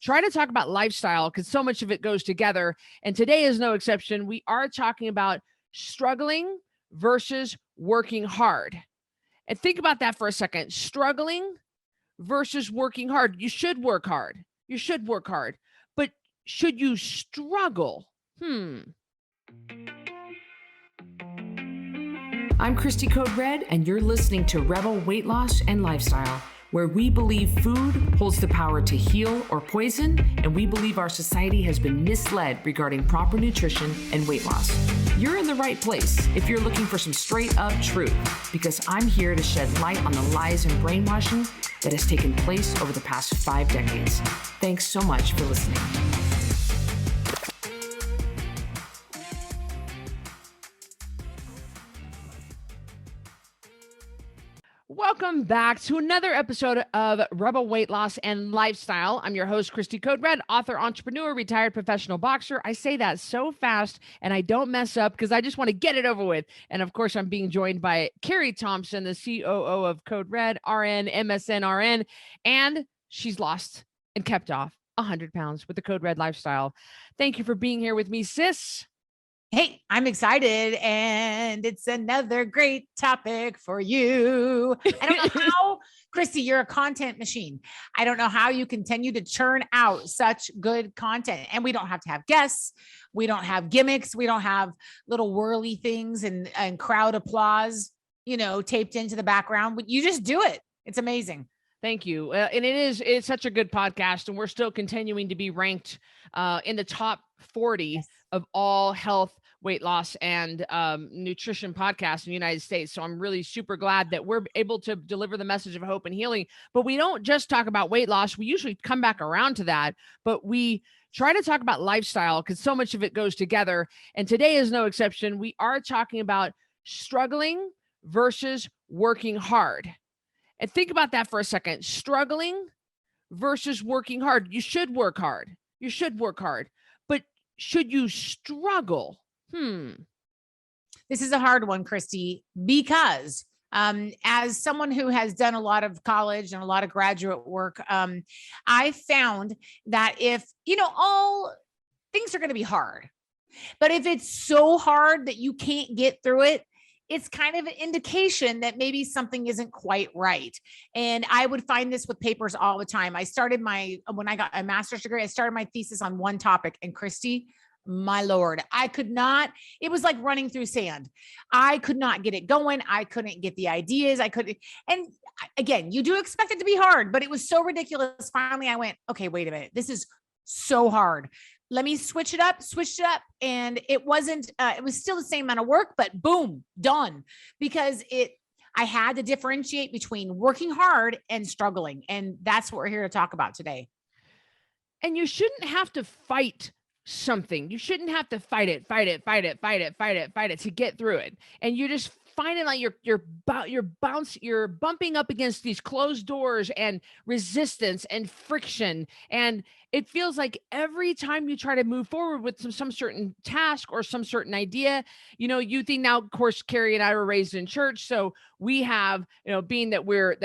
try to talk about lifestyle because so much of it goes together. And today is no exception. We are talking about struggling versus working hard. And think about that for a second. Struggling versus working hard. You should work hard. You should work hard. But should you struggle? I'm Cristy Code Red, and you're listening to Rebel Weight Loss and Lifestyle, where we believe food holds the power to heal or poison, and we believe our society has been misled regarding proper nutrition and weight loss. You're in the right place if you're looking for some straight up truth, because I'm here to shed light on the lies and brainwashing that has taken place over the past 5 decades. Thanks so much for listening. Welcome back to another episode of Rebel Weight Loss and Lifestyle. I'm your host, Cristy Code Red, author, entrepreneur, retired professional boxer. I say that so fast and I don't mess up because I just want to get it over with. And of course, I'm being joined by Cari Thompson, the COO of Code Red, RN, MSN, RN, and she's lost and kept off 100 pounds with the Code Red lifestyle. Thank you for being here with me, sis. Hey, I'm excited, and it's another great topic for you. I don't know how, Cristy, you're a content machine. I don't know how you continue to churn out such good content. And we don't have to have guests. We don't have gimmicks. We don't have little whirly things and crowd applause, taped into the background. You just do it. It's amazing. Thank you. And it's such a good podcast, and we're still continuing to be ranked in the top 40 of all health, weight loss, and nutrition podcasts in the United States. So I'm really super glad that we're able to deliver the message of hope and healing. But we don't just talk about weight loss. We usually come back around to that, but we try to talk about lifestyle because so much of it goes together. And today is no exception. We are talking about struggling versus working hard. And think about that for a second. Struggling versus working hard. You should work hard. You should work hard. But should you struggle? This is a hard one, Cristy, because as someone who has done a lot of college and a lot of graduate work, I found that if, all things are going to be hard, but if it's so hard that you can't get through it, it's kind of an indication that maybe something isn't quite right. And I would find this with papers all the time. When I got a master's degree, I started my thesis on one topic, and Cristy, my Lord, it was like running through sand. I could not get it going. I couldn't get the ideas. And again, you do expect it to be hard, but it was so ridiculous. Finally, I went, okay, wait a minute. This is so hard. Let me switched it up. And it was still the same amount of work, but boom, done. Because I had to differentiate between working hard and struggling. And that's what we're here to talk about today. And you shouldn't have to fight something. You shouldn't have to fight it to get through it. And you just find it like you're bumping up against these closed doors and resistance and friction. And it feels like every time you try to move forward with some certain task or some certain idea, you think now, of course, Cari and I were raised in church. So we have, being that we're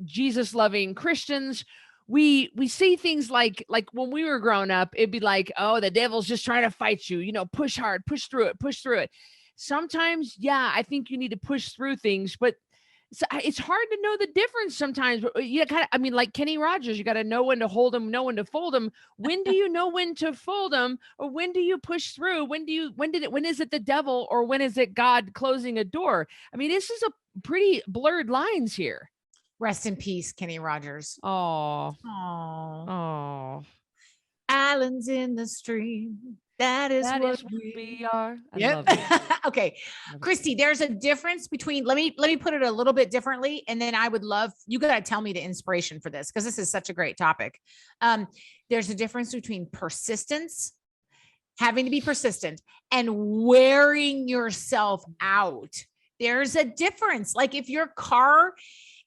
Jesus loving Christians, we see things like when we were growing up, it'd be like, oh, the devil's just trying to fight you, push hard, push through it. Sometimes, yeah, I think you need to push through things, but it's hard to know the difference sometimes. Like Kenny Rogers, you got to know when to hold them, know when to fold them. When do you know when to fold them, or when do you push through? When is it the devil, or when is it God closing a door? I mean, this is a pretty blurred lines here. Rest in peace, Kenny Rogers. Oh. Islands in the stream. That is what we are. Yep. Okay. Cristy, there's a difference between, let me put it a little bit differently. And then I would love, you got to tell me the inspiration for this, because this is such a great topic. There's a difference between persistence, having to be persistent, and wearing yourself out. There's a difference. Like if your car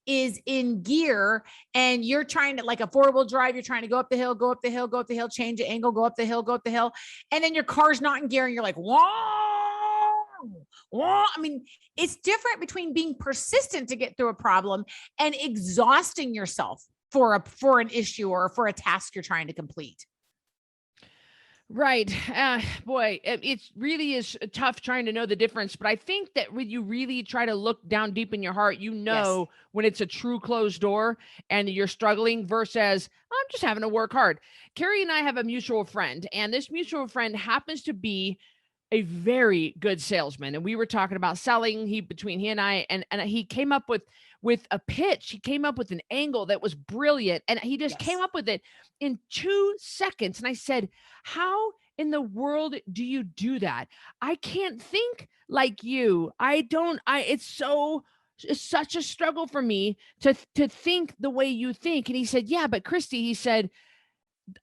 is in gear and you're trying to, like a 4-wheel drive, you're trying to go up the hill, change the angle, go up the hill. And then your car's not in gear and you're like, whoa. I mean, it's different between being persistent to get through a problem and exhausting yourself for an issue or for a task you're trying to complete. Right. Boy, it really is tough trying to know the difference. But I think that when you really try to look down deep in your heart, you know when it's a true closed door and you're struggling versus I'm just having to work hard. Cari and I have a mutual friend, and this mutual friend happens to be a very good salesman. And we were talking about selling between he and I, and he came up with a pitch. He came up with an angle that was brilliant, and he just came up with it in 2 seconds. And I said, how in the world do you do that? I can't think like you. It's such a struggle for me to think the way you think. And he said, yeah, but Cristy, he said,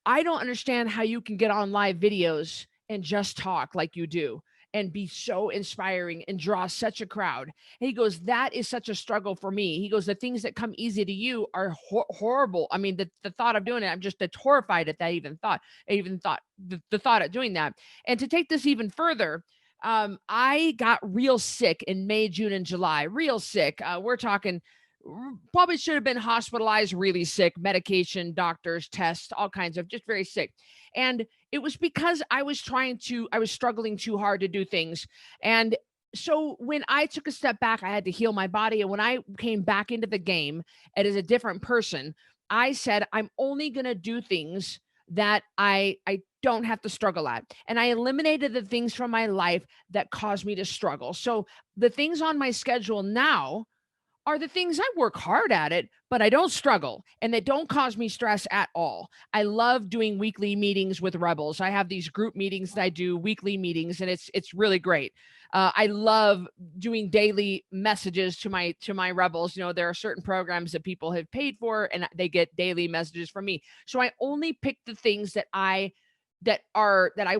I don't understand how you can get on live videos and just talk like you do and be so inspiring and draw such a crowd. And he goes, that is such a struggle for me. He goes, the things that come easy to you are horrible. I mean, the thought of doing it, I'm just horrified at that the thought of doing that. And to take this even further, I got real sick in May, June, and July, real sick. We're talking probably should have been hospitalized, really sick, medication, doctors, tests, all kinds of just very sick. And it was because I was struggling too hard to do things. And so when I took a step back, I had to heal my body. And when I came back into the game and as a different person, I said, I'm only going to do things that I don't have to struggle at. And I eliminated the things from my life that caused me to struggle. So the things on my schedule now are the things I work hard at it, but I don't struggle and they don't cause me stress at all. I love doing weekly meetings with rebels. I have these group meetings that I do, weekly meetings, and it's really great. I love doing daily messages to my rebels. You know, there are certain programs that people have paid for and they get daily messages from me. So I only pick the things that I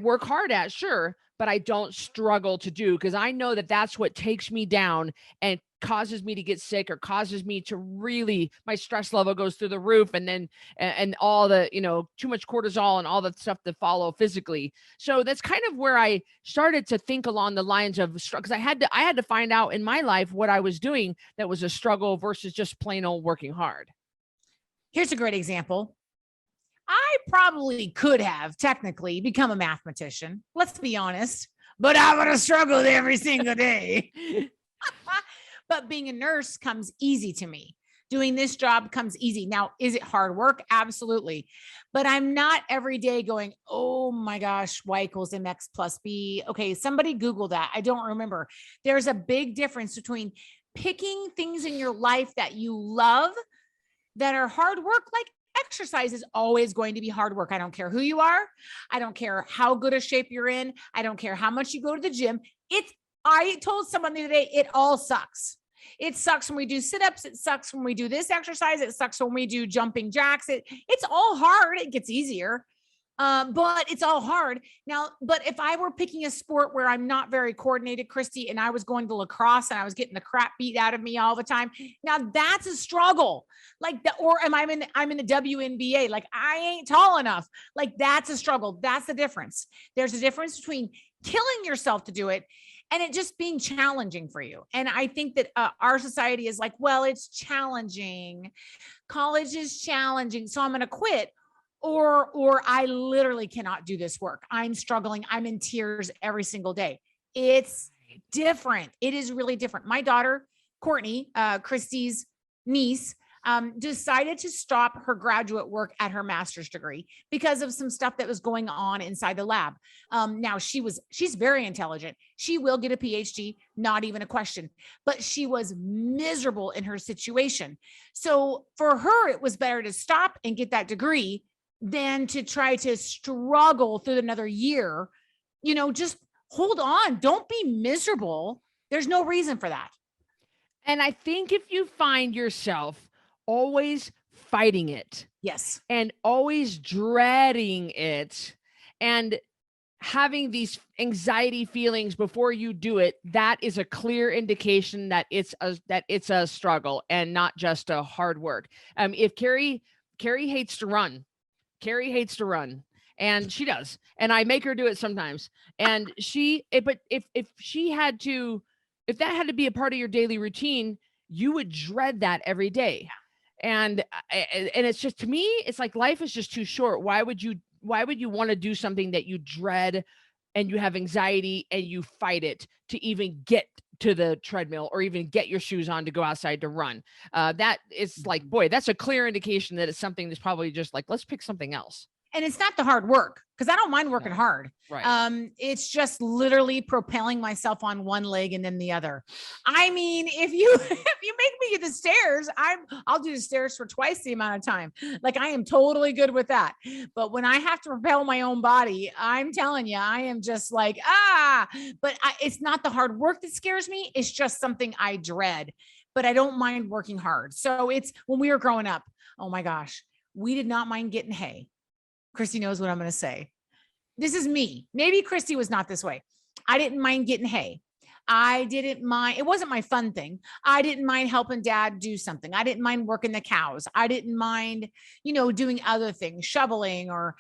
work hard at, sure, but I don't struggle to do because I know that that's what takes me down and causes me to get sick or causes me to really, my stress level goes through the roof, and then and all the, too much cortisol and all the stuff that follow physically. So that's kind of where I started to think along the lines of because I had to find out in my life what I was doing that was a struggle versus just plain old working hard. Here's a great example. I probably could have technically become a mathematician, let's be honest, but I would have struggled every single day. But being a nurse comes easy to me. Doing this job comes easy. Now, is it hard work? Absolutely. But I'm not every day going, oh my gosh, y = mx + b. Okay, somebody Google that. I don't remember. There's a big difference between picking things in your life that you love that are hard work, like exercise is always going to be hard work. I don't care who you are. I don't care how good a shape you're in. I don't care how much you go to the gym. I told someone the other day, it all sucks. It sucks when we do sit-ups. It sucks when we do this exercise. It sucks when we do jumping jacks. It's all hard. It gets easier. But it's all hard. Now, but if I were picking a sport where I'm not very coordinated, Cristy, and I was going to lacrosse and I was getting the crap beat out of me all the time, now that's a struggle. I'm in the WNBA, like I ain't tall enough. Like that's a struggle. That's the difference. There's a difference between killing yourself to do it and it just being challenging for you. And I think that our society is like, well, it's challenging. College is challenging, so I'm going to quit. Or I literally cannot do this work. I'm struggling. I'm in tears every single day. It's different. It is really different. My daughter, Courtney, Cristy's niece, decided to stop her graduate work at her master's degree because of some stuff that was going on inside the lab. Now she's very intelligent. She will get a PhD, not even a question, but she was miserable in her situation. So for her, it was better to stop and get that degree than to try to struggle through another year. Just hold on. Don't be miserable. There's no reason for that. And I think if you find yourself always fighting it, yes, and always dreading it and having these anxiety feelings before you do it, that is a clear indication that it's a struggle and not just a hard work. If Cari hates to run, and she does, and I make her do it sometimes. And but if that had to be a part of your daily routine, you would dread that every day. And it's just, to me, it's like life is just too short. Why would you want to do something that you dread and you have anxiety and you fight it to even get to the treadmill or even get your shoes on to go outside to run? That is like, boy, that's a clear indication that it's something that's probably just like, let's pick something else. And it's not the hard work, because I don't mind working No. hard. Right. It's just literally propelling myself on one leg and then the other. I mean, if you if you make me get the stairs, I'll do the stairs for twice the amount of time. Like, I am totally good with that. But when I have to propel my own body, I'm telling you, I am just like, but it's not the hard work that scares me. It's just something I dread, but I don't mind working hard. So it's when we were growing up, oh my gosh, we did not mind getting hay. Cristy knows what I'm going to say. This is me. Maybe Cristy was not this way. I didn't mind getting hay. I didn't mind. It wasn't my fun thing. I didn't mind helping dad do something. I didn't mind working the cows. I didn't mind, doing other things, shoveling or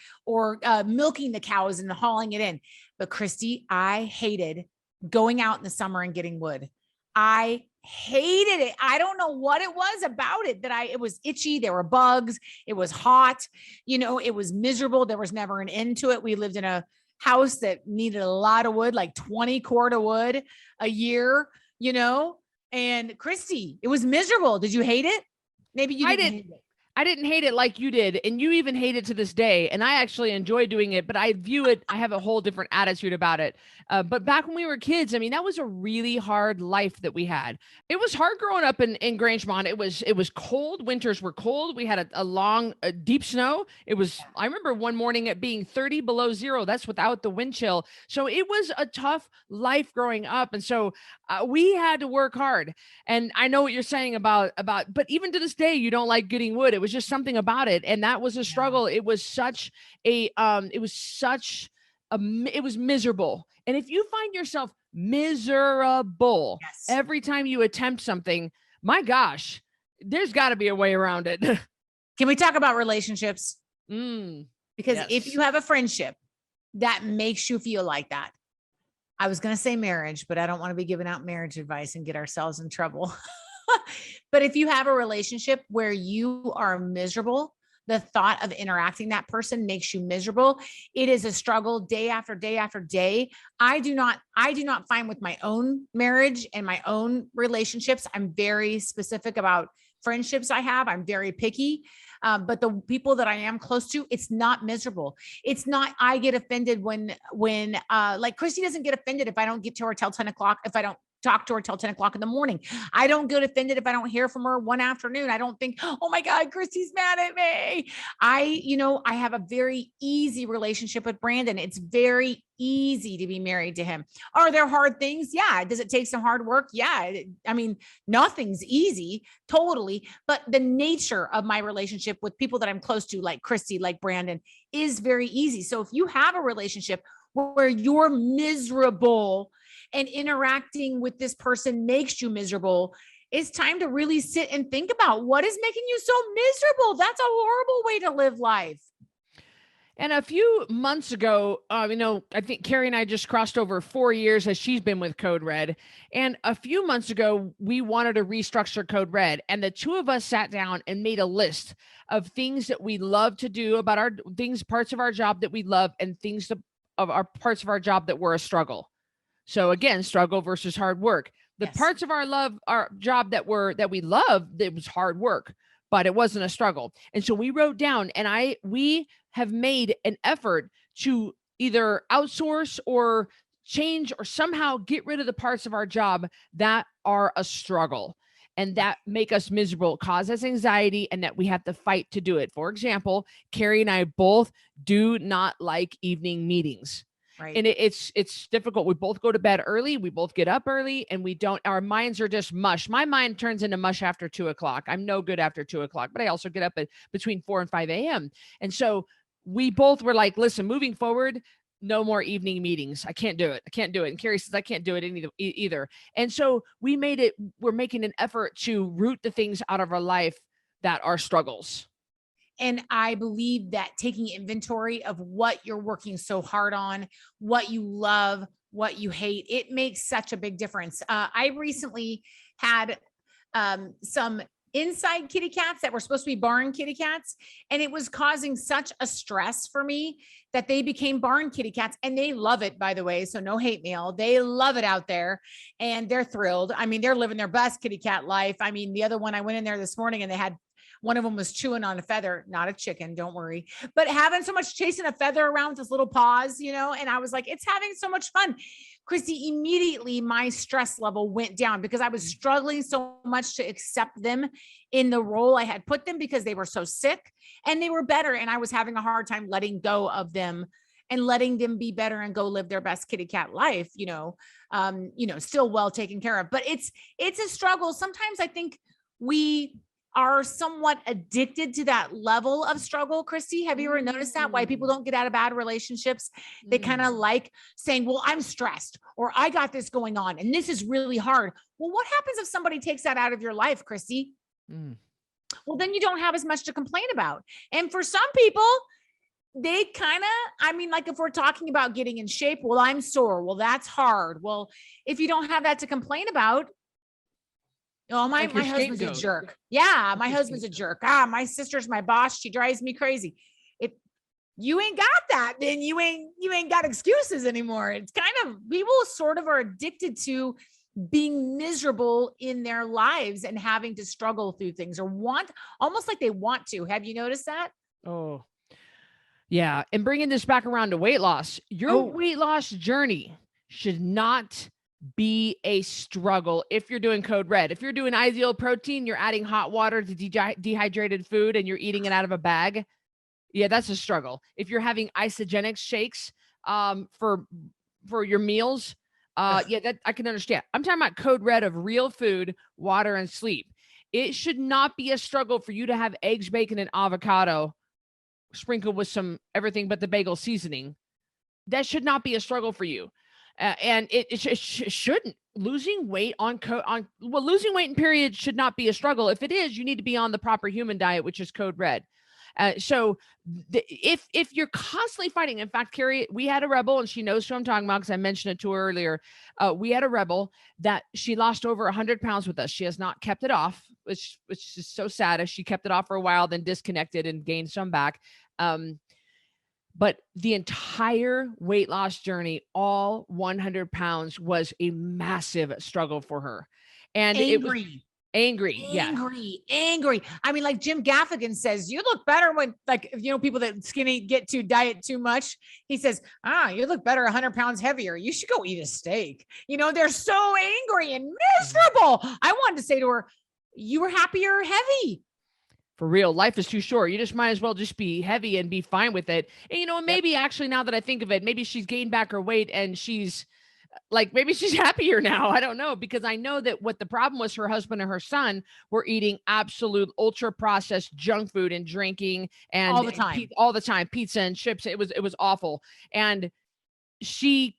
milking the cows and hauling it in. But Cristy, I hated going out in the summer and getting wood. I hated it. I don't know what it was about it it was itchy. There were bugs. It was hot. It was miserable. There was never an end to it. We lived in a house that needed a lot of wood, like 20 cord of wood a year, and Cristy, it was miserable. Did you hate it? Maybe you didn't hate it. I didn't hate it like you did, and you even hate it to this day. And I actually enjoy doing it, but I have a whole different attitude about it. But back when we were kids, I mean, that was a really hard life that we had. It was hard growing up in Grangemont. It was cold. Winters were cold. We had a long, deep snow. I remember one morning it being 30 below zero. That's without the wind chill. So it was a tough life growing up. And so we had to work hard. And I know what you're saying about, but even to this day, you don't like getting wood. It was just something about it. And that was a struggle. It was it was miserable. And if you find yourself miserable every time you attempt something, my gosh, there's got to be a way around it. Can we talk about relationships? Because Yes. if you have a friendship that makes you feel like that, I was going to say marriage, but I don't want to be giving out marriage advice and get ourselves in trouble. But if you have a relationship where you are miserable, the thought of interacting that person makes you miserable. It is a struggle day after day after day. I do not find with my own marriage and my own relationships. I'm very specific about friendships I have. I'm very picky. But the people that I am close to, it's not miserable. It's not, I get offended when like Cristy doesn't get offended if I don't get to her till 10 o'clock, if I don't talk to her till 10 o'clock in the morning. I don't get offended if I don't hear from her one afternoon. I don't think, oh my God, Cristy's mad at me. I have a very easy relationship with Brandon. It's very easy to be married to him. Are there hard things? Yeah. Does it take some hard work? Yeah. I mean, nothing's easy, totally. But the nature of my relationship with people that I'm close to, like Cristy, like Brandon, is very easy. So if you have a relationship where you're miserable and interacting with this person makes you miserable, it's time to really sit and think about what is making you so miserable. That's a horrible way to live life. And a few months ago, I think Cari and I just crossed over 4 years as she's been with Code Red. And a few months ago, we wanted to restructure Code Red. And the two of us sat down and made a list of things that we love to do about parts of our job that we love, and things of our parts of our job that were a struggle. So again, struggle versus hard work. The parts of our job that we loved, it was hard work, but it wasn't a struggle. And so we wrote down, and we have made an effort to either outsource or change or somehow get rid of the parts of our job that are a struggle and that make us miserable, cause us anxiety, and that we have to fight to do it. For example, Cari and I both do not like evening meetings. Right. And it's difficult. We both go to bed early. We both get up early, and our minds are just mush. My mind turns into mush after 2 o'clock. I'm no good after 2 o'clock, but I also get up at between 4 and 5 a.m. And so we both were like, listen, moving forward, no more evening meetings. I can't do it. And Cari says, I can't do it either. And so we're making an effort to root the things out of our life that are struggles. And I believe that taking inventory of what you're working so hard on, what you love, what you hate, it makes such a big difference. I recently had some inside kitty cats that were supposed to be barn kitty cats. And it was causing such a stress for me that they became barn kitty cats, and they love it, by the way. So no hate mail. They love it out there and they're thrilled. I mean, they're living their best kitty cat life. I mean, the other one, I went in there this morning and they had, one of them was chewing on a feather, not a chicken, don't worry, but having so much, chasing a feather around with his little paws, you know? And I was like, it's having so much fun. Cristy, immediately my stress level went down because I was struggling so much to accept them in the role I had put them because they were so sick and they were better. And I was having a hard time letting go of them and letting them be better and go live their best kitty cat life, still well taken care of. But it's a struggle. Sometimes I think we are somewhat addicted to that level of struggle. Cristy, have you ever noticed that? Why people don't get out of bad relationships? They kind of like saying, well, I'm stressed, or I got this going on and this is really hard. Well, what happens if somebody takes that out of your life, Cristy? Well, then you don't have as much to complain about. And for some people, they kind of, like if we're talking about getting in shape, well, I'm sore. Well, that's hard. Well, if you don't have that to complain about, oh, my husband's a jerk. Yeah, my husband's a jerk. My sister's my boss. She drives me crazy. If you ain't got that, then you ain't got excuses anymore. It's kind of, people sort of are addicted to being miserable in their lives and having to struggle through things, or almost like they want to. Have you noticed that? Oh, yeah. And bringing this back around to weight loss, your weight loss journey should not be a struggle. If you're doing Code Red, if you're doing Ideal Protein, you're adding hot water to dehydrated food and you're eating it out of a bag. Yeah, that's a struggle. If you're having isogenic shakes for your meals, that I can understand. I'm talking about Code Red of real food, water, and sleep. It should not be a struggle for you to have eggs, bacon, and avocado sprinkled with some everything but the bagel seasoning. That should not be a struggle for you. And it shouldn't. Losing weight losing weight in period should not be a struggle. If it is, you need to be on the proper human diet, which is Code Red. So if you're constantly fighting, in fact, Cari, we had a rebel, and she knows who I'm talking about because I mentioned it to her earlier. We had a rebel that she lost over 100 pounds with us. She has not kept it off, which is so sad. As she kept it off for a while, then disconnected and gained some back. But the entire weight loss journey, all 100 pounds, was a massive struggle for her. And it was angry. I mean, like Jim Gaffigan says, you look better when, people that skinny get to diet too much. He says, you look better 100 pounds heavier. You should go eat a steak. They're so angry and miserable. I wanted to say to her, you were happier heavy. For real, life is too short. You just might as well just be heavy and be fine with it. And, maybe actually, now that I think of it, maybe she's gained back her weight and she's maybe she's happier now. I don't know, because I know that what the problem was, her husband and her son were eating absolute ultra processed junk food and drinking and all the time, pizza and chips. It was awful. And she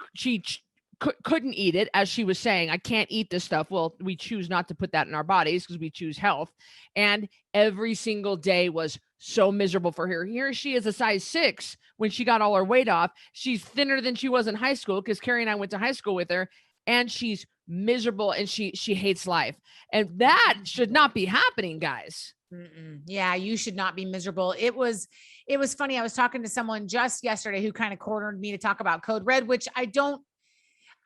couldn't eat it, as she was saying, I can't eat this stuff. Well, we choose not to put that in our bodies because we choose health. And every single day was so miserable for her. Here she is, a size 6 when she got all her weight off. She's thinner than she was in high school because Cari and I went to high school with her, and she's miserable and she hates life. And that should not be happening, guys. Yeah, you should not be miserable. It was funny. I was talking to someone just yesterday who kind of cornered me to talk about Code Red, which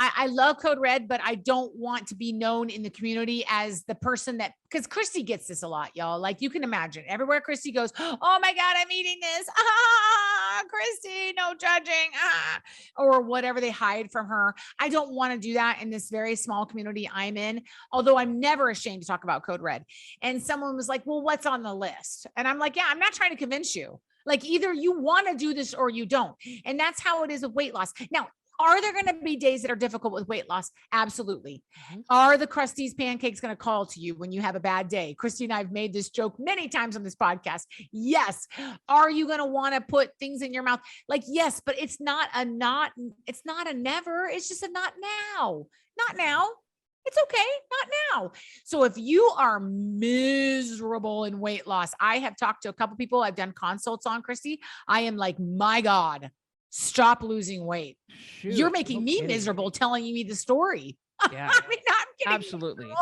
I love Code Red, but I don't want to be known in the community as the person that, because Cristy gets this a lot, y'all. Like, you can imagine everywhere Cristy goes, oh my God, I'm eating this. Cristy, no judging. Or whatever they hide from her. I don't want to do that in this very small community I'm in, although I'm never ashamed to talk about Code Red. And someone was like, well, what's on the list? And I'm like, yeah, I'm not trying to convince you. Like, either you want to do this or you don't. And that's how it is with weight loss. Now, are there going to be days that are difficult with weight loss? Absolutely. Are the Krusty's pancakes going to call to you when you have a bad day? Cristy and I have made this joke many times on this podcast. Yes. Are you going to want to put things in your mouth? Yes, but it's not a never. It's just a not now. Not now. It's okay. Not now. So if you are miserable in weight loss, I have talked to a couple people. I've done consults on, Cristy. I am like, my God, stop losing weight. Shoot, you're making me miserable telling me the story. Yeah, I'm kidding. Absolutely.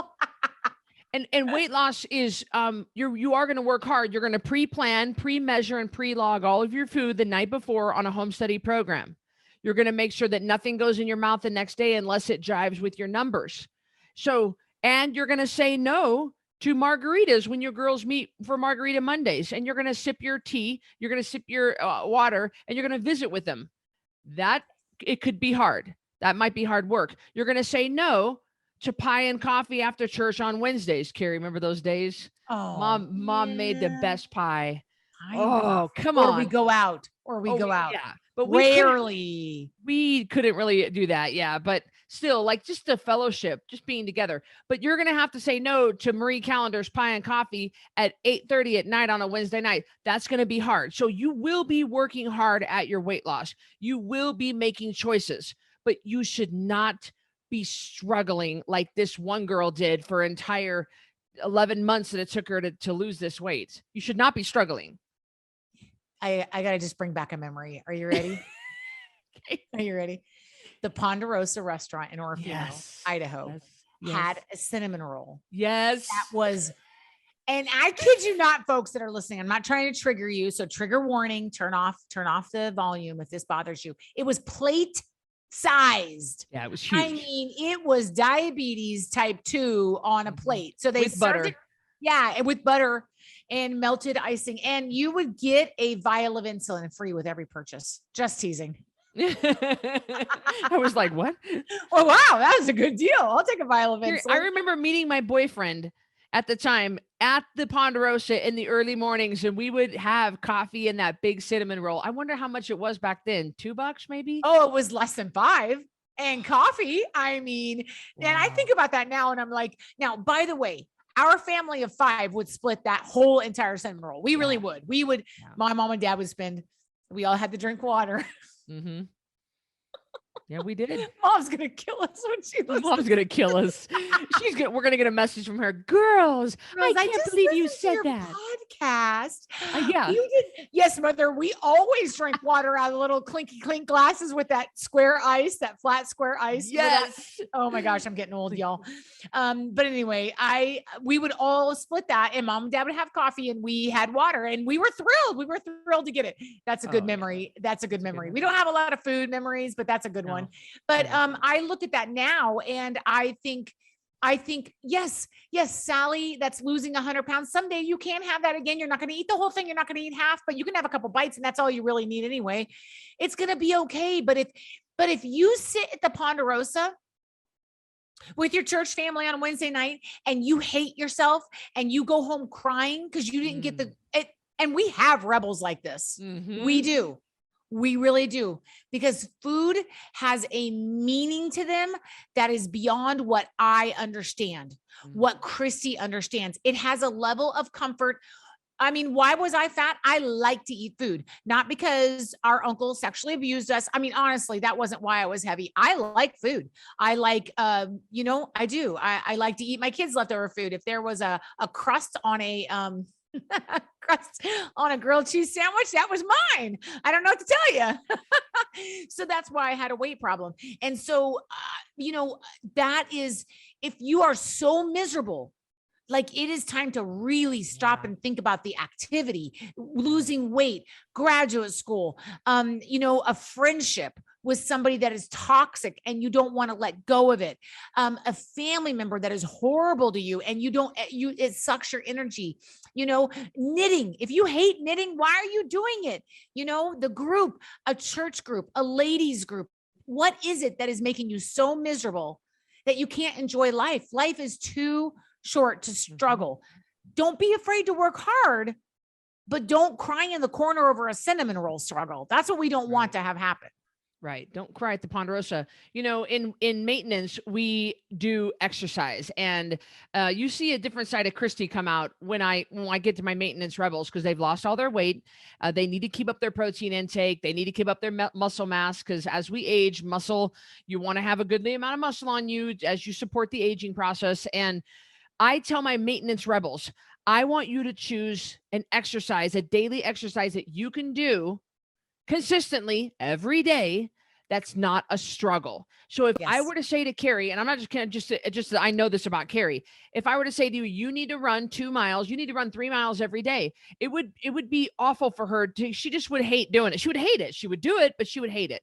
And weight loss is you are going to work hard. You're going to pre-plan, pre-measure, and pre-log all of your food the night before on a home study program. You're going to make sure that nothing goes in your mouth the next day unless it jives with your numbers. So, and you're going to say no to margaritas when your girls meet for Margarita Mondays, and you're going to sip your tea, you're going to sip your water, and you're going to visit with them. That it could be hard. That might be hard work. You're going to say no to pie and coffee after church on Wednesdays. Cari, remember those days? Oh, Mom made the best pie. Oh, come or on. we go out. Yeah, but rarely. We couldn't really do that. Yeah, but still, like just the fellowship, just being together. But you're gonna have to say no to Marie Callender's pie and coffee at 8:30 at night on a Wednesday night. That's gonna be hard. So you will be working hard at your weight loss. You will be making choices, but you should not be struggling like this one girl did for entire 11 months that it took her to lose this weight. You should not be struggling. I got to just bring back a memory. Are you ready? Okay. Are you ready? The Ponderosa restaurant in Orfeo, Yes. Idaho, Yes. had a cinnamon roll. Yes. That was, and I kid you not, folks that are listening, I'm not trying to trigger you. So trigger warning, turn off the volume if this bothers you. It was plate sized. Yeah, it was huge. I mean, it was diabetes type 2 on a plate. So they With served butter. it, yeah, and with butter and melted icing. And you would get a vial of insulin free with every purchase. Just teasing. I was like, what? Oh, wow, that was a good deal. I'll take a vial of insulin. I remember meeting my boyfriend at the time at the Ponderosa in the early mornings, and we would have coffee in that big cinnamon roll. I wonder how much it was back then. $2 maybe? Oh, it was less than 5. And coffee, I mean, and I Wow. think about that now and I'm like, now, by the way, our family of 5 would split that whole entire cinnamon roll. We really would. We would, my mom and dad would spend, we all had to drink water. Mm-hmm. Yeah, we did. Mom's going to kill us when she listens. Mom's gonna kill us. We're gonna get a message from her. Girls, I can't just believe you listened to said your that. podcast. Yeah. You did. Yes, mother. We always drank water out of little clinky clink glasses with that square ice, that flat square ice. Yes. Oh my gosh, I'm getting old, y'all. But anyway, we would all split that, and mom and dad would have coffee, and we had water, and we were thrilled. We were thrilled to get it. That's a good memory. That's a good memory. We don't have a lot of food memories, but that's a good one. But I look at that now, and I think, yes, Sally, that's losing 100 pounds. Someday you can have that again. You're not going to eat the whole thing. You're not going to eat half, but you can have a couple bites, and that's all you really need anyway. It's going to be okay. But if you sit at the Ponderosa with your church family on a Wednesday night and you hate yourself and you go home crying because you didn't get and we have rebels like this. Mm-hmm. We do. We really do, because food has a meaning to them that is beyond what I understand, what Cristy understands. It has a level of comfort. I mean, why was I fat? I like to eat food, not because our uncle sexually abused us. I mean, honestly, that wasn't why I was heavy. I like food. I like, I do. I like to eat my kids' leftover food. If there was a crust on a, crust on a grilled cheese sandwich, that was mine. I don't know what to tell you. So that's why I had a weight problem. And so, that is, if you are so miserable, like, it is time to really stop and think about the activity, losing weight, graduate school, a friendship with somebody that is toxic and you don't want to let go of it. A family member that is horrible to you and it sucks your energy, knitting. If you hate knitting, why are you doing it? The group, a church group, a ladies group. What is it that is making you so miserable that you can't enjoy life? Life is too short to struggle. Don't be afraid to work hard, but don't cry in the corner over a cinnamon roll struggle. That's what we don't want to have happen. Right. Don't cry at the Ponderosa. In maintenance, we do exercise, and you see a different side of Cristy come out when I get to my maintenance rebels, because they've lost all their weight. They need to keep up their protein intake. They need to keep up their muscle mass, because as we age, you want to have a goodly amount of muscle on you as you support the aging process. And I tell my maintenance rebels, I want you to choose an exercise, a daily exercise that you can do consistently every day that's not a struggle. So if I Yes. were to say to Cari, and I'm not just kind of just I know this about Cari, if I were to say to you, you need to run 2 miles, you need to run 3 miles every day, it would be awful for her to, she just would hate doing it. She would hate it. She would do it, but she would hate it.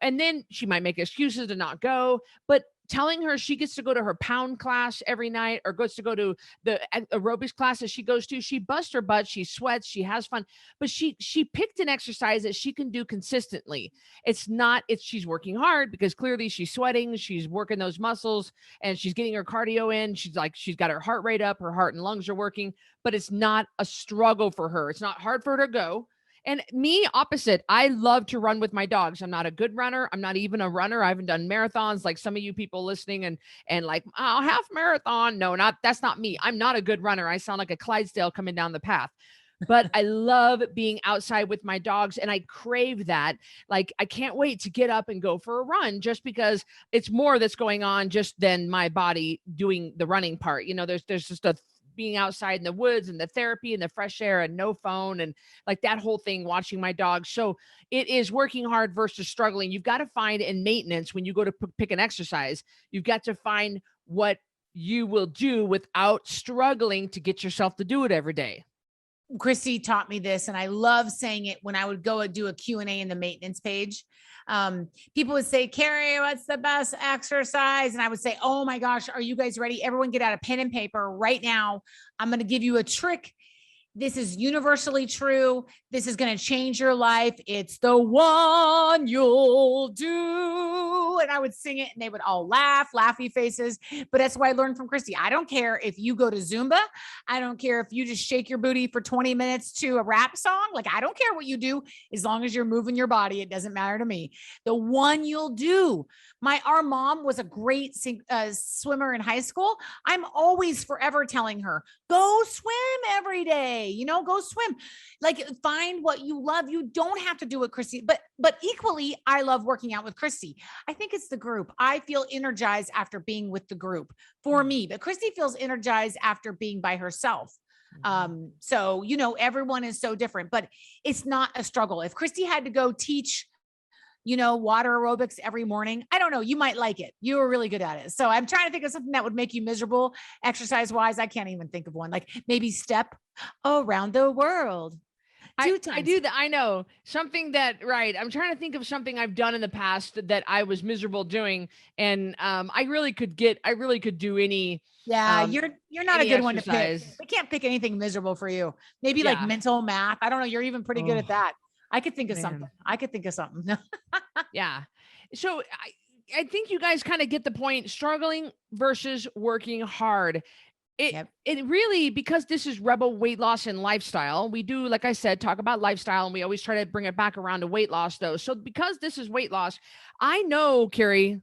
And then she might make excuses to not go, but telling her she gets to go to her pound class every night or gets to go to the aerobics classes she goes to, she busts her butt, she sweats, she has fun, but she picked an exercise that she can do consistently. It's she's working hard because clearly she's sweating, she's working those muscles and she's getting her cardio in. She's got her heart rate up, her heart and lungs are working, but it's not a struggle for her. It's not hard for her to go. And me, opposite. I love to run with my dogs. I'm not a good runner. I'm not even a runner. I haven't done marathons like some of you people listening and like, oh, half marathon. No, that's not me. I'm not a good runner. I sound like a Clydesdale coming down the path. But I love being outside with my dogs and I crave that. Like, I can't wait to get up and go for a run just because it's more that's going on just than my body doing the running part. There's just a being outside in the woods and the therapy and the fresh air and no phone and like that whole thing, watching my dogs. So it is working hard versus struggling. You've got to find in maintenance, when you go to pick an exercise, you've got to find what you will do without struggling to get yourself to do it every day. Cristy taught me this, and I love saying it when I would go and do a Q&A in the maintenance page. People would say, Cari, what's the best exercise? And I would say, oh my gosh, are you guys ready? Everyone get out a pen and paper right now. I'm going to give you a trick. This is universally true. This is going to change your life. It's the one you'll do. And I would sing it and they would all laugh, laughy faces. But that's what I learned from Cristy. I don't care if you go to Zumba. I don't care if you just shake your booty for 20 minutes to a rap song. Like, I don't care what you do. As long as you're moving your body, it doesn't matter to me. The one you'll do. Our mom was a great swimmer in high school. I'm always forever telling her, go swim every day, go swim, like find what you love. You don't have to do it, Cristy, but equally, I love working out with Cristy. I think it's the group. I feel energized after being with the group for me, but Cristy feels energized after being by herself. So, everyone is so different, but it's not a struggle. If Cristy had to go teach water aerobics every morning, I don't know, you might like it. You were really good at it. So I'm trying to think of something that would make you miserable exercise wise. I can't even think of one. Like maybe step around the world. I do that. I know something that, right. I'm trying to think of something I've done in the past that I was miserable doing. And I really could do any. Yeah. You're not a good one to pick. We can't pick anything miserable for you. Maybe like mental math. I don't know. You're even pretty good at that. I could think of something. Yeah. So I think you guys kind of get the point. Struggling versus working hard. It really, because this is Rebel Weight Loss and Lifestyle, we do, like I said, talk about lifestyle, and we always try to bring it back around to weight loss though. So because this is weight loss, I know, Cari,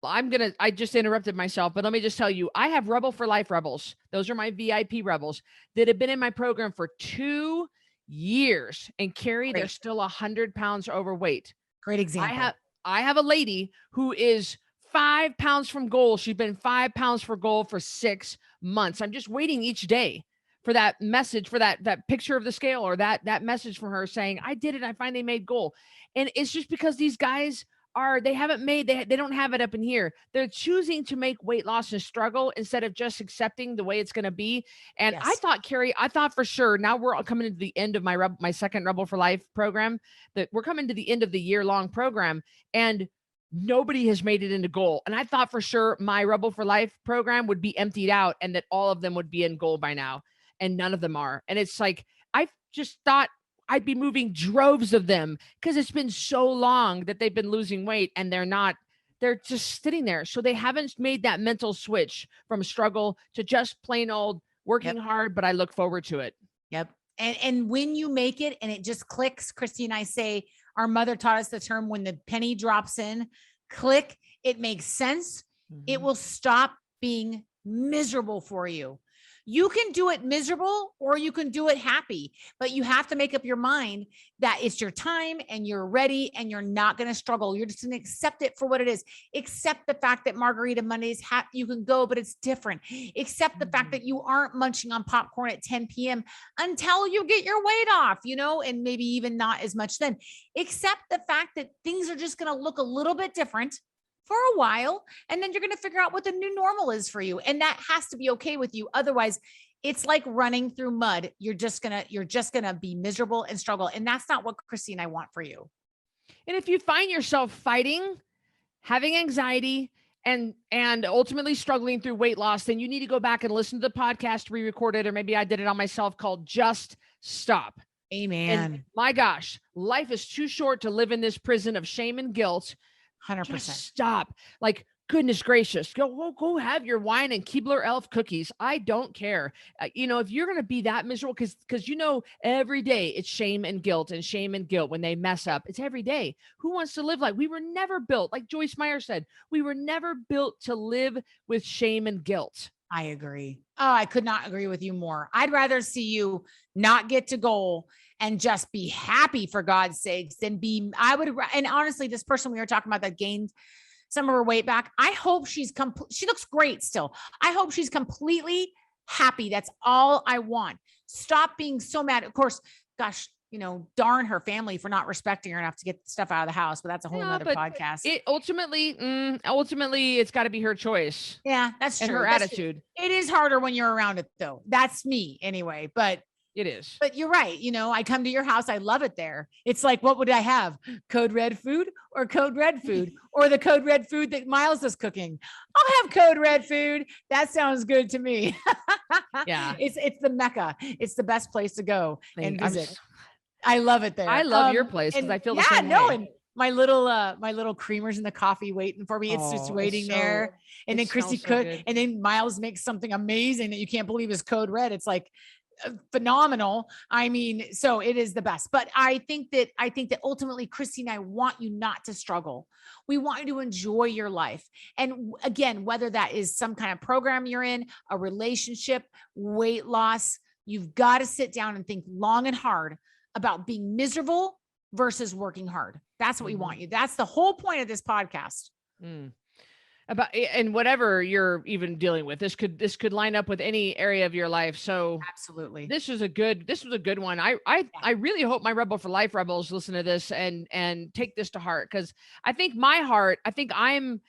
I just interrupted myself, but let me just tell you, I have Rebel for Life Rebels. Those are my VIP Rebels that have been in my program for 2 years. And Cari, they're still 100 pounds overweight. Great example. I have a lady who is 5 pounds from goal. She's been 5 pounds for goal for 6 months. I'm just waiting each day for that message, for that picture of the scale, or that message from her saying, I did it. I finally made goal. And it's just because these guys they don't have it up in here. They're choosing to make weight loss and struggle instead of just accepting the way it's going to be. And I thought, Cari, for sure, now we're coming to the end of my second Rebel for Life program, that we're coming to the end of the year-long program, and nobody has made it into goal. And I thought for sure my Rebel for Life program would be emptied out and that all of them would be in goal by now. And none of them are. And it's like, I just thought I'd be moving droves of them because it's been so long that they've been losing weight and they're just sitting there. So they haven't made that mental switch from struggle to just plain old working hard, but I look forward to it. Yep. And when you make it and it just clicks, Cristy and I say, our mother taught us the term, when the penny drops in, click, it makes sense. It will stop being miserable for you. You can do it miserable or you can do it happy, but you have to make up your mind that it's your time and you're ready and you're not going to struggle. You're just going to accept it for what it is. Accept the fact that Margarita Mondays, you can go, but it's different. Accept the fact that you aren't munching on popcorn at 10 p.m. until you get your weight off, and maybe even not as much then. Accept the fact that things are just going to look a little bit different for a while, and then you're going to figure out what the new normal is for you. And that has to be okay with you. Otherwise, it's like running through mud. You're just going to be miserable and struggle. And that's not what Cristy and I want for you. And if you find yourself fighting, having anxiety, and ultimately struggling through weight loss, then you need to go back and listen to the podcast we recorded, or maybe I did it on myself, called Just Stop. Amen. And my gosh, life is too short to live in this prison of shame and guilt. 100%. Just stop. Like, goodness gracious, go have your wine and Keebler Elf cookies. I don't care. If you're going to be that miserable, because every day it's shame and guilt when they mess up. It's every day. Who wants to live we were never built, like Joyce Meyer said, we were never built to live with shame and guilt. I agree. Oh, I could not agree with you more. I'd rather see you not get to goal and just be happy, for God's sakes, than and honestly, this person we were talking about that gained some of her weight back, I hope she looks great still. I hope she's completely happy. That's all I want. Stop being so mad. Of course, gosh, darn her family for not respecting her enough to get stuff out of the house, but that's a whole nother podcast. It ultimately, it's got to be her choice. Yeah, that's true. And her attitude. It is harder when you're around it though. That's me anyway, but it is. But you're right. I come to your house. I love it there. It's like, what would I have? Code Red food or Code Red food or the Code Red food that Miles is cooking? I'll have Code Red food. That sounds good to me. Yeah. It's the Mecca. It's the best place to go and visit. I love it there. I love your place because I feel the same way. And my little creamers in the coffee waiting for me. It's just waiting there. And then Cristy cook, and then Miles makes something amazing that you can't believe is Code Red. It's like phenomenal. I mean, so it is the best. But I think that ultimately, Cristy and I want you not to struggle. We want you to enjoy your life. And again, whether that is some kind of program you're in, a relationship, weight loss, you've got to sit down and think long and hard about being miserable versus working hard. That's what we want you. That's the whole point of this podcast. And whatever you're even dealing with, this could line up with any area of your life. So absolutely, this was a good one. I really hope my Rebel for Life rebels listen to this and take this to heart, because I think I'm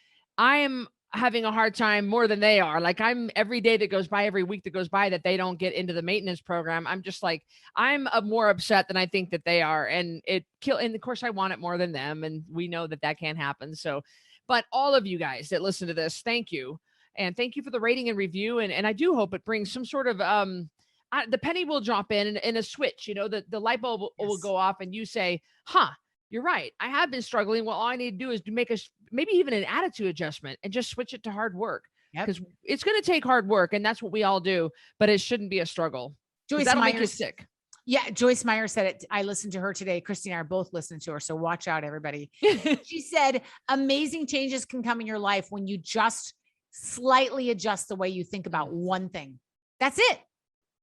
having a hard time more than they are. Like, I'm every day that goes by, every week that goes by that they don't get into the maintenance program, I'm just like, I'm more upset than I think that they are. And and of course I want it more than them. And we know that can't happen. So, but all of you guys that listen to this, thank you. And thank you for the rating and review. And I do hope it brings some sort of, the penny will drop in and a switch, the light bulb will go off and you say, you're right, I have been struggling. Well, all I need to do is to make maybe even an attitude adjustment and just switch it to hard work. Because it's going to take hard work, and that's what we all do, but it shouldn't be a struggle. That'll make you sick. Yeah, Joyce Meyer said it. I listened to her today. Cristy and I are both listening to her, so watch out, everybody. She said, amazing changes can come in your life when you just slightly adjust the way you think about one thing. That's it.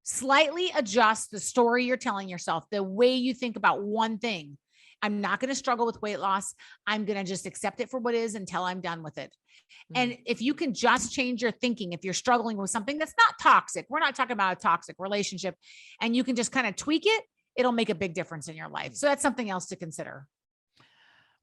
Slightly adjust the story you're telling yourself, the way you think about one thing. I'm not going to struggle with weight loss. I'm going to just accept it for what it is until I'm done with it. And if you can just change your thinking, if you're struggling with something that's not toxic, we're not talking about a toxic relationship, and you can just kind of tweak it, it'll make a big difference in your life. So that's something else to consider.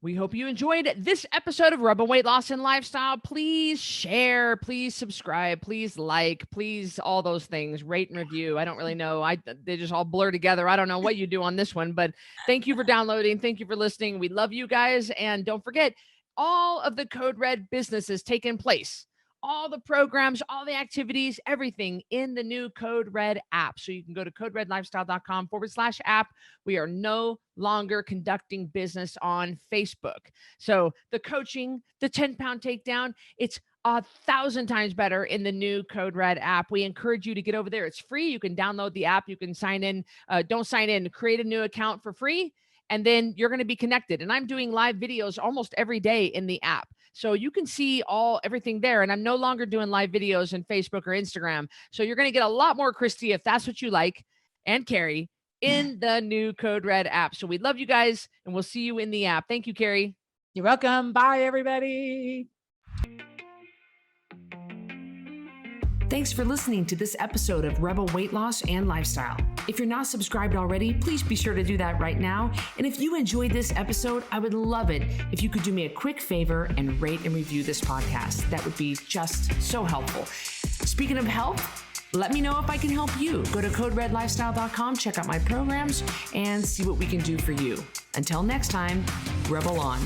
We hope you enjoyed this episode of Rebel Weight Loss and Lifestyle. Please share, please subscribe, please like, please all those things, rate and review. I don't really know. They just all blur together. I don't know what you do on this one, but thank you for downloading. Thank you for listening. We love you guys. And don't forget, all of the Code Red businesses taking place, all the programs, all the activities, everything in the new Code Red app. So you can go to coderedlifestyle.com/app. We are no longer conducting business on Facebook. So the coaching, the 10-pound takedown, it's 1,000 times better in the new Code Red app. We encourage you to get over there. It's free. You can download the app. You can sign in. Don't sign in. Create a new account for free. And then you're going to be connected. And I'm doing live videos almost every day in the app. So you can see everything there. And I'm no longer doing live videos on Facebook or Instagram. So you're going to get a lot more Cristy if that's what you like, and Cari, in the new Code Red app. So we love you guys, and we'll see you in the app. Thank you, Cari. You're welcome. Bye, everybody. Thanks for listening to this episode of Rebel Weight Loss and Lifestyle. If you're not subscribed already, please be sure to do that right now. And if you enjoyed this episode, I would love it if you could do me a quick favor and rate and review this podcast. That would be just so helpful. Speaking of health, let me know if I can help you. Go to coderedlifestyle.com, check out my programs, and see what we can do for you. Until next time, Rebel on.